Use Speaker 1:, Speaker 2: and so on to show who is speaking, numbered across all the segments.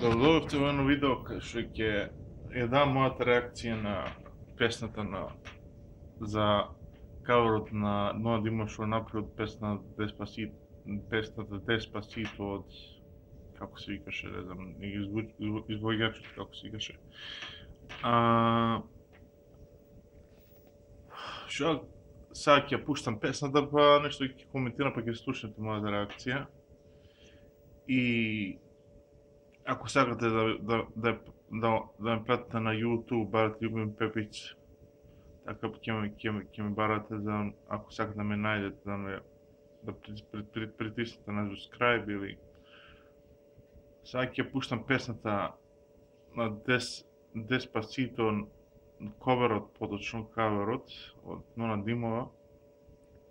Speaker 1: Добровдовте во едно видео што ќе ја дам мојата реакција на песната за каверот на Ноа Димо што направи од песната Деспасито од како се викаше, не знам, извојачот како се викаше. Што сега ќе пуштам песната, па нешто ќе коментирам, па ќе слушнете мојата реакција. И ако сакате да ме пратите на YouTube, барате Љубим Пепиќ, така ќе ме барате, ако сакате да ме најдете, да притиснете на subscribe или... Сега ќе пуштам песната на Деспасито, коверот, поточно каверот од Нона Димова,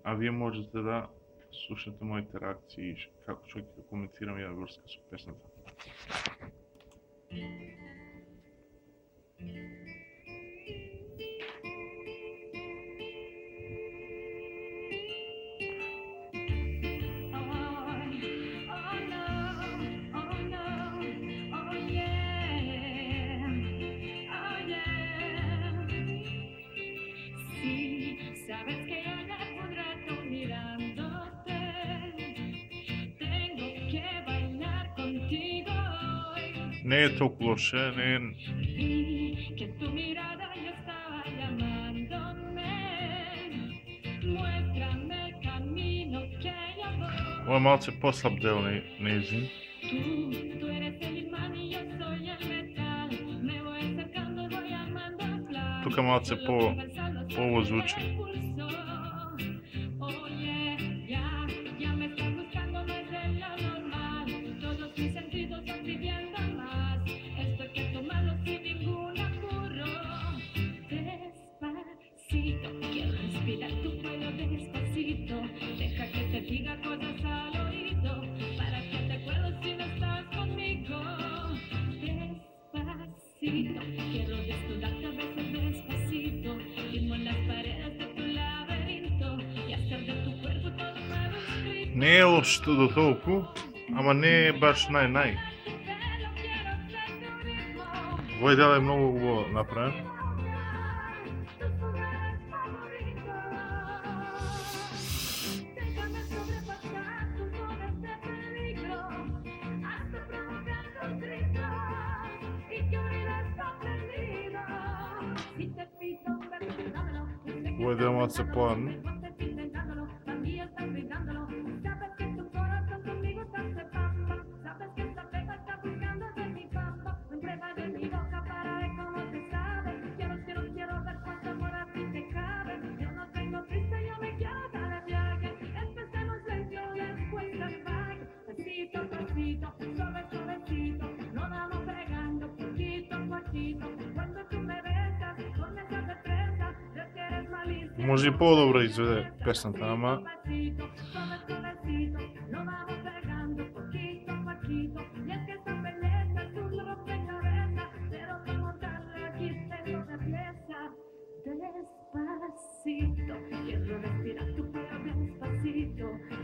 Speaker 1: а вие можете да слушате моите реакции и како што ќе коментирам ја врска со песната. Не е толку лоше, не е... Ова е малце послаб дел нејзин. Тука малце по-ово звучи. Не е лошо до толку, ама не е баш нај. Овој дел е многу убаво направен. Овој дел малце поаден. Може и по-добро изведе песната, ама...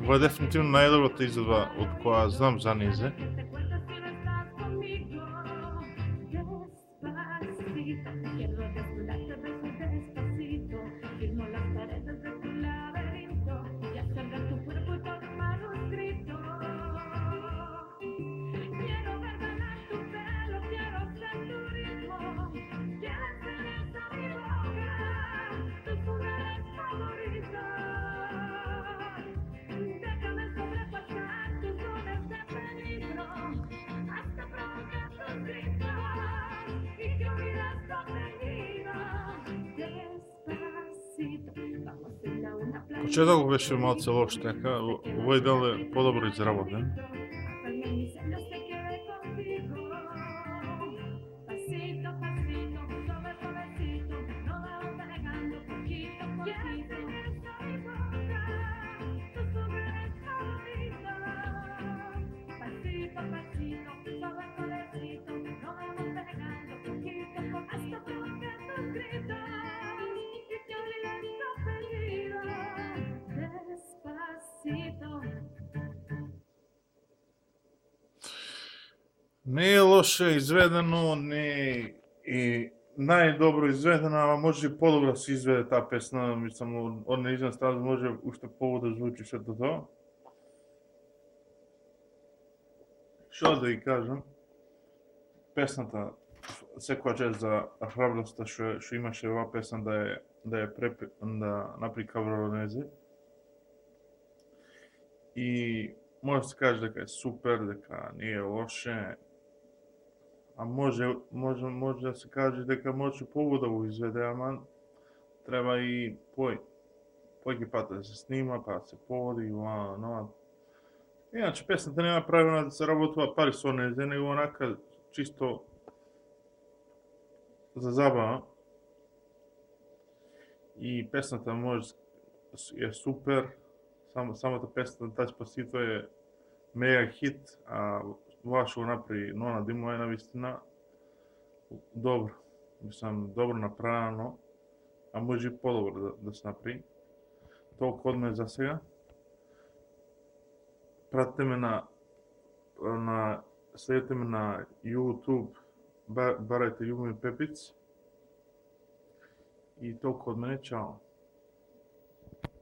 Speaker 1: Ова е дефинитивно најдобрата изведба од која знам за нејзе. Почетокот беше малце лош, така, овој дел е подобро изработен. Не е лошо изведено, не е и најдобро изведено, ама може и подобро да се изведе таа песна, мислам, од нејзина страна може уште повод да звучи сето тоа. Што да ги кажам, песната секоја чест за храброста што имаше оваа песна да направи кавер од незе. И може да се каже дека е супер, дека не е лоше, а може да се каже дека може повод да го изведе, ама треба и поеќе пат да се снима, па да се поводи, но иначе песната нема правилно да се работува пари со незе, него онака чисто за забава. И песната може е супер, самата песна Деспасито е мега хит, а ова што го направи Нона Димова е навистина добро. Мислам, добро направено, а може и подобро да се направи. Толку од мене за сега. Пратете ме следете ме на YouTube, барајте Љубомир Пепиц. И толку од мене, чао.